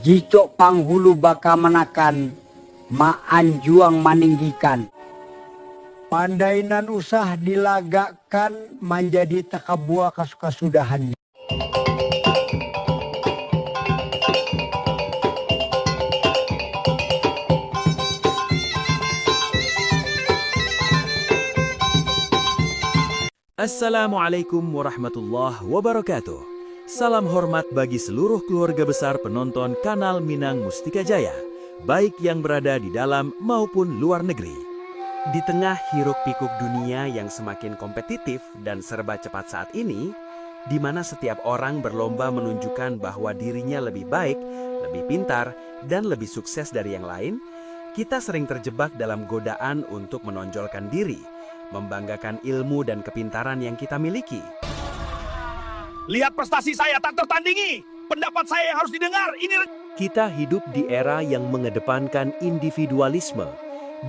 Jicok panghulu baka menakan, maan juang maninggikan. Pandainan usah dilagakkan, menjadi takabua kasudahannya. Assalamualaikum warahmatullahi wabarakatuh. Salam hormat bagi seluruh keluarga besar penonton kanal Minang Mustika Jaya, baik yang berada di dalam maupun luar negeri. Di tengah hiruk-pikuk dunia yang semakin kompetitif dan serba cepat saat ini, di mana setiap orang berlomba menunjukkan bahwa dirinya lebih baik, lebih pintar, dan lebih sukses dari yang lain, kita sering terjebak dalam godaan untuk menonjolkan diri, membanggakan ilmu dan kepintaran yang kita miliki. Lihat prestasi saya tak tertandingi. Pendapat saya yang harus didengar. Kita hidup di era yang mengedepankan individualisme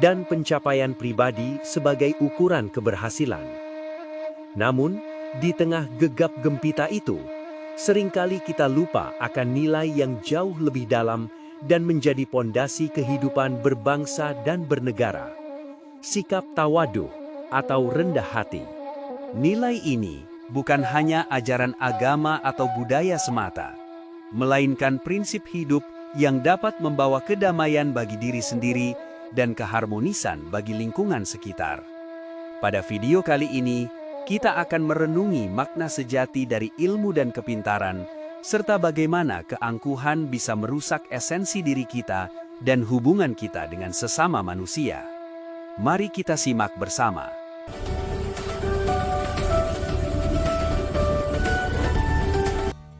dan pencapaian pribadi sebagai ukuran keberhasilan. Namun, di tengah gegap gempita itu, seringkali kita lupa akan nilai yang jauh lebih dalam dan menjadi pondasi kehidupan berbangsa dan bernegara. Sikap tawadhu atau rendah hati. Nilai ini bukan hanya ajaran agama atau budaya semata, melainkan prinsip hidup yang dapat membawa kedamaian bagi diri sendiri dan keharmonisan bagi lingkungan sekitar. Pada video kali ini, kita akan merenungi makna sejati dari ilmu dan kepintaran, serta bagaimana keangkuhan bisa merusak esensi diri kita dan hubungan kita dengan sesama manusia. Mari kita simak bersama.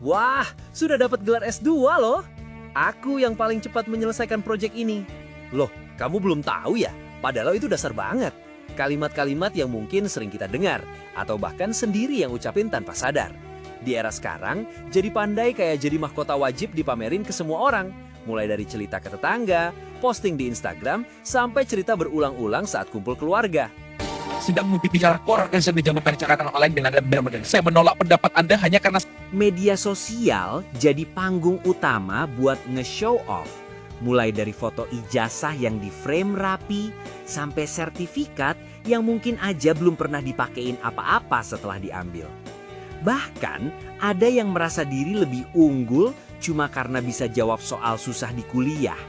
Wah, sudah dapat gelar S2 loh. Aku yang paling cepat menyelesaikan proyek ini. Loh, kamu belum tahu ya? Padahal itu dasar banget. Kalimat-kalimat yang mungkin sering kita dengar, atau bahkan sendiri yang ucapin tanpa sadar. Di era sekarang, jadi pandai kayak jadi mahkota wajib dipamerin ke semua orang. Mulai dari cerita ke tetangga, posting di Instagram, sampai cerita berulang-ulang saat kumpul keluarga. Sedang bicara koran dan sedang mempercakapan online dengan benar-benar. Saya menolak pendapat Anda hanya karena Media sosial jadi panggung utama buat nge-show off. Mulai dari foto ijazah yang di-frame rapi, sampai sertifikat yang mungkin aja belum pernah dipakein apa-apa setelah diambil. Bahkan ada yang merasa diri lebih unggul cuma karena bisa jawab soal susah di kuliah,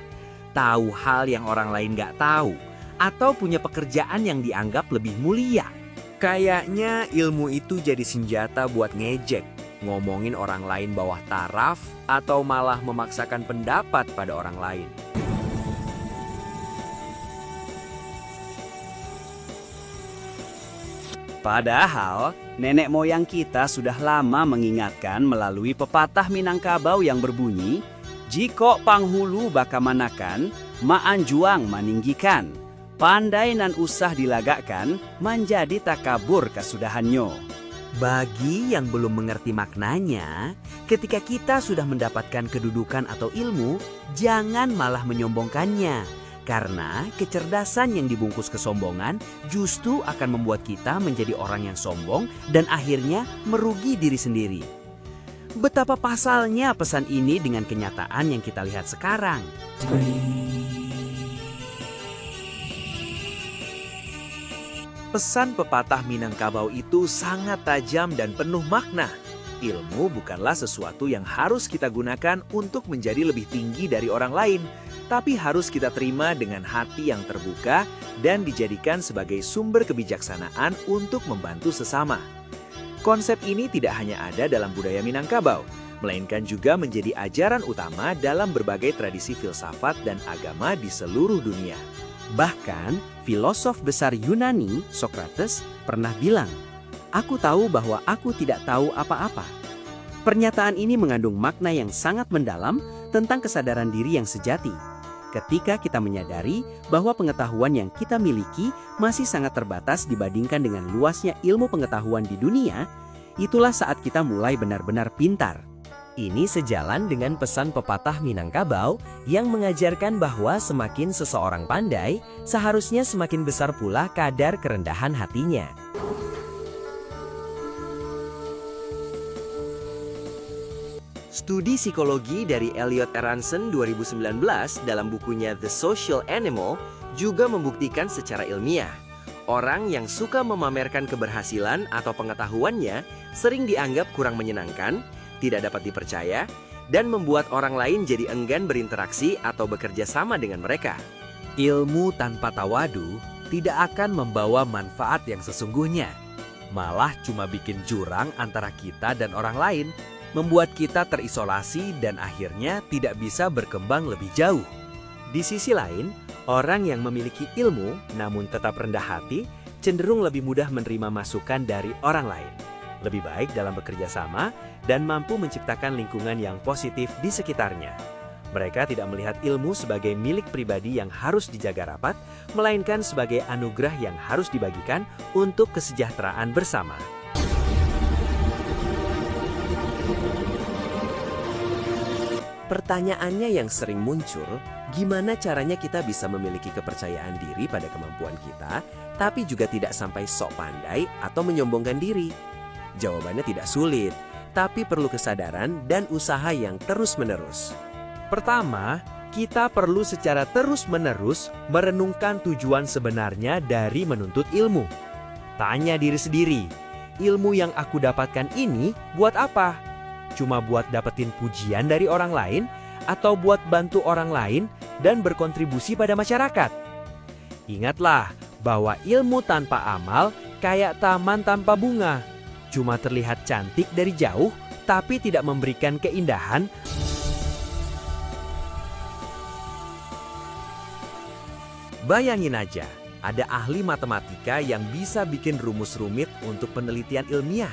tahu hal yang orang lain nggak tahu, atau punya pekerjaan yang dianggap lebih mulia. Kayaknya ilmu itu jadi senjata buat ngejek, ngomongin orang lain bawah taraf, atau malah memaksakan pendapat pada orang lain. Padahal, nenek moyang kita sudah lama mengingatkan melalui pepatah Minangkabau yang berbunyi, "Jiko panghulu baka manakan, maan juang maninggikan. Pandai nan usah dilagakkan, menjadi takabur kasudahannya." Bagi yang belum mengerti maknanya, ketika kita sudah mendapatkan kedudukan atau ilmu, jangan malah menyombongkannya. Karena kecerdasan yang dibungkus kesombongan justru akan membuat kita menjadi orang yang sombong dan akhirnya merugi diri sendiri. Betapa pasalnya pesan ini dengan kenyataan yang kita lihat sekarang. Pesan pepatah Minangkabau itu sangat tajam dan penuh makna. Ilmu bukanlah sesuatu yang harus kita gunakan untuk menjadi lebih tinggi dari orang lain, tapi harus kita terima dengan hati yang terbuka dan dijadikan sebagai sumber kebijaksanaan untuk membantu sesama. Konsep ini tidak hanya ada dalam budaya Minangkabau, melainkan juga menjadi ajaran utama dalam berbagai tradisi filsafat dan agama di seluruh dunia. Bahkan, filosof besar Yunani, Socrates, pernah bilang, "Aku tahu bahwa aku tidak tahu apa-apa." Pernyataan ini mengandung makna yang sangat mendalam tentang kesadaran diri yang sejati. Ketika kita menyadari bahwa pengetahuan yang kita miliki masih sangat terbatas dibandingkan dengan luasnya ilmu pengetahuan di dunia, itulah saat kita mulai benar-benar pintar. Ini sejalan dengan pesan pepatah Minangkabau yang mengajarkan bahwa semakin seseorang pandai, seharusnya semakin besar pula kadar kerendahan hatinya. Studi psikologi dari Elliot Aronson 2019 dalam bukunya The Social Animal juga membuktikan secara ilmiah, orang yang suka memamerkan keberhasilan atau pengetahuannya sering dianggap kurang menyenangkan, tidak dapat dipercaya, dan membuat orang lain jadi enggan berinteraksi atau bekerja sama dengan mereka. Ilmu tanpa tawadu tidak akan membawa manfaat yang sesungguhnya. Malah cuma bikin jurang antara kita dan orang lain, membuat kita terisolasi dan akhirnya tidak bisa berkembang lebih jauh. Di sisi lain, orang yang memiliki ilmu namun tetap rendah hati cenderung lebih mudah menerima masukan dari orang lain, lebih baik dalam bekerja sama, dan mampu menciptakan lingkungan yang positif di sekitarnya. Mereka tidak melihat ilmu sebagai milik pribadi yang harus dijaga rapat, melainkan sebagai anugerah yang harus dibagikan untuk kesejahteraan bersama. Pertanyaannya yang sering muncul, gimana caranya kita bisa memiliki kepercayaan diri pada kemampuan kita, tapi juga tidak sampai sok pandai atau menyombongkan diri? Jawabannya tidak sulit, tapi perlu kesadaran dan usaha yang terus-menerus. Pertama, kita perlu secara terus-menerus merenungkan tujuan sebenarnya dari menuntut ilmu. Tanya diri sendiri, ilmu yang aku dapatkan ini buat apa? Cuma buat dapetin pujian dari orang lain atau buat bantu orang lain dan berkontribusi pada masyarakat? Ingatlah bahwa ilmu tanpa amal kayak taman tanpa bunga. Cuma terlihat cantik dari jauh tapi tidak memberikan keindahan. Bayangin aja, ada ahli matematika yang bisa bikin rumus rumit untuk penelitian ilmiah,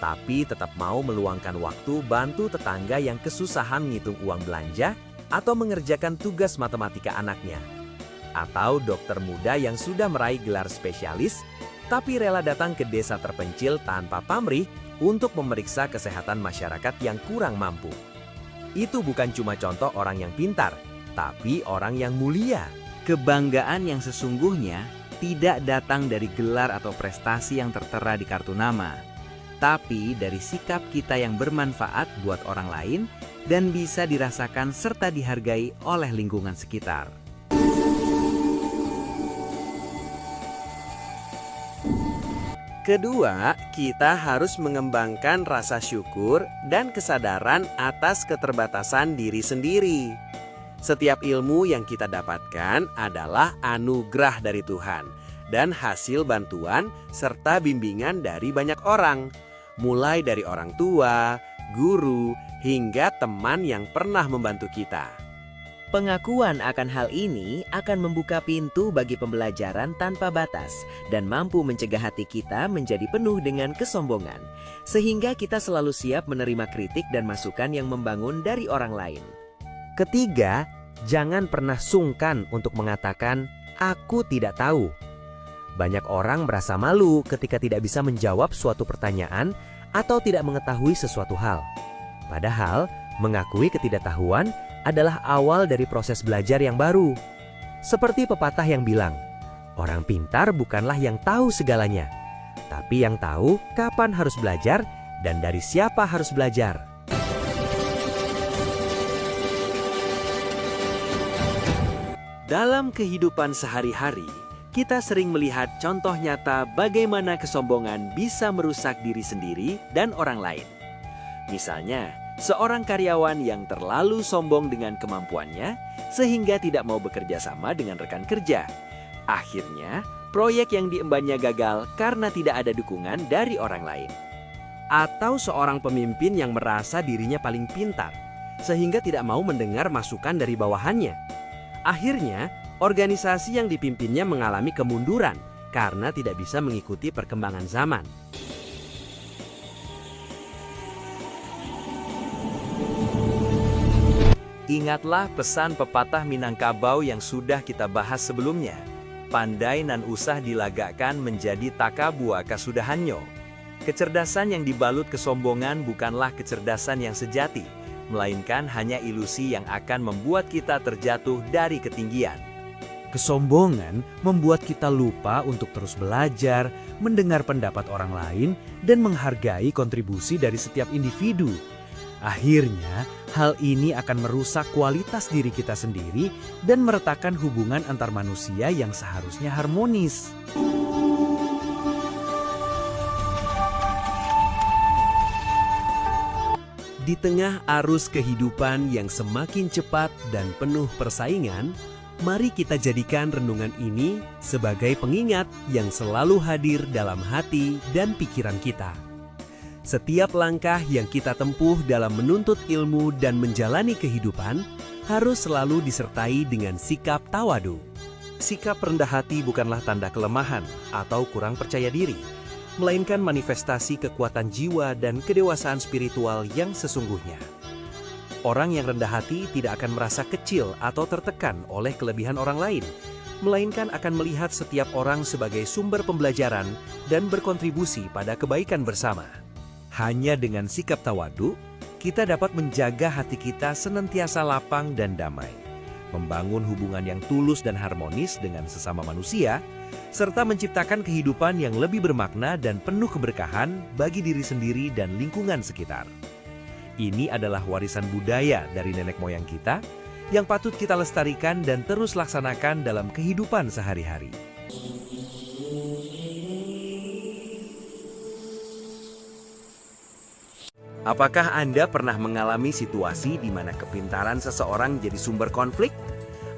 tapi tetap mau meluangkan waktu bantu tetangga yang kesusahan menghitung uang belanja atau mengerjakan tugas matematika anaknya. Atau dokter muda yang sudah meraih gelar spesialis, tapi rela datang ke desa terpencil tanpa pamrih untuk memeriksa kesehatan masyarakat yang kurang mampu. Itu bukan cuma contoh orang yang pintar, tapi orang yang mulia. Kebanggaan yang sesungguhnya tidak datang dari gelar atau prestasi yang tertera di kartu nama, tapi dari sikap kita yang bermanfaat buat orang lain dan bisa dirasakan serta dihargai oleh lingkungan sekitar. Kedua, kita harus mengembangkan rasa syukur dan kesadaran atas keterbatasan diri sendiri. Setiap ilmu yang kita dapatkan adalah anugerah dari Tuhan dan hasil bantuan serta bimbingan dari banyak orang, mulai dari orang tua, guru, hingga teman yang pernah membantu kita. Pengakuan akan hal ini akan membuka pintu bagi pembelajaran tanpa batas dan mampu mencegah hati kita menjadi penuh dengan kesombongan, sehingga kita selalu siap menerima kritik dan masukan yang membangun dari orang lain. Ketiga, jangan pernah sungkan untuk mengatakan, "Aku tidak tahu." Banyak orang merasa malu ketika tidak bisa menjawab suatu pertanyaan atau tidak mengetahui sesuatu hal. Padahal, mengakui ketidaktahuan adalah awal dari proses belajar yang baru. Seperti pepatah yang bilang, orang pintar bukanlah yang tahu segalanya, tapi yang tahu kapan harus belajar dan dari siapa harus belajar. Dalam kehidupan sehari-hari, kita sering melihat contoh nyata bagaimana kesombongan bisa merusak diri sendiri dan orang lain. Misalnya, seorang karyawan yang terlalu sombong dengan kemampuannya sehingga tidak mau bekerja sama dengan rekan kerja. Akhirnya, proyek yang diembannya gagal karena tidak ada dukungan dari orang lain. Atau seorang pemimpin yang merasa dirinya paling pintar sehingga tidak mau mendengar masukan dari bawahannya. Akhirnya, organisasi yang dipimpinnya mengalami kemunduran karena tidak bisa mengikuti perkembangan zaman. Ingatlah pesan pepatah Minangkabau yang sudah kita bahas sebelumnya. Pandai nan usah dilagakkan menjadi takabua kasudahannya. Kecerdasan yang dibalut kesombongan bukanlah kecerdasan yang sejati, melainkan hanya ilusi yang akan membuat kita terjatuh dari ketinggian. Kesombongan membuat kita lupa untuk terus belajar, mendengar pendapat orang lain, dan menghargai kontribusi dari setiap individu. Akhirnya, hal ini akan merusak kualitas diri kita sendiri dan meretakkan hubungan antar manusia yang seharusnya harmonis. Di tengah arus kehidupan yang semakin cepat dan penuh persaingan, mari kita jadikan renungan ini sebagai pengingat yang selalu hadir dalam hati dan pikiran kita. Setiap langkah yang kita tempuh dalam menuntut ilmu dan menjalani kehidupan harus selalu disertai dengan sikap tawadu. Sikap rendah hati bukanlah tanda kelemahan atau kurang percaya diri, melainkan manifestasi kekuatan jiwa dan kedewasaan spiritual yang sesungguhnya. Orang yang rendah hati tidak akan merasa kecil atau tertekan oleh kelebihan orang lain, melainkan akan melihat setiap orang sebagai sumber pembelajaran dan berkontribusi pada kebaikan bersama. Hanya dengan sikap tawadu, kita dapat menjaga hati kita senantiasa lapang dan damai, membangun hubungan yang tulus dan harmonis dengan sesama manusia, serta menciptakan kehidupan yang lebih bermakna dan penuh keberkahan bagi diri sendiri dan lingkungan sekitar. Ini adalah warisan budaya dari nenek moyang kita yang patut kita lestarikan dan terus laksanakan dalam kehidupan sehari-hari. Apakah Anda pernah mengalami situasi di mana kepintaran seseorang jadi sumber konflik?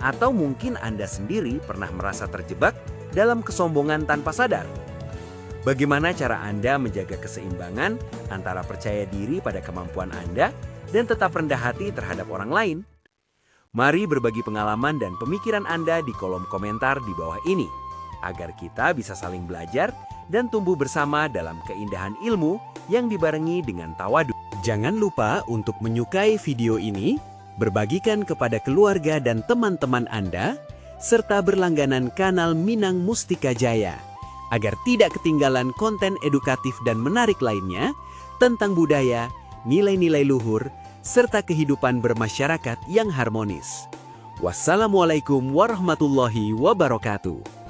Atau mungkin Anda sendiri pernah merasa terjebak dalam kesombongan tanpa sadar? Bagaimana cara Anda menjaga keseimbangan antara percaya diri pada kemampuan Anda dan tetap rendah hati terhadap orang lain? Mari berbagi pengalaman dan pemikiran Anda di kolom komentar di bawah ini, agar kita bisa saling belajar dan tumbuh bersama dalam keindahan ilmu yang dibarengi dengan tawadu. Jangan lupa untuk menyukai video ini, berbagikan kepada keluarga dan teman-teman Anda, serta berlangganan kanal Minang Mustika Jaya, agar tidak ketinggalan konten edukatif dan menarik lainnya tentang budaya, nilai-nilai luhur, serta kehidupan bermasyarakat yang harmonis. Wassalamualaikum warahmatullahi wabarakatuh.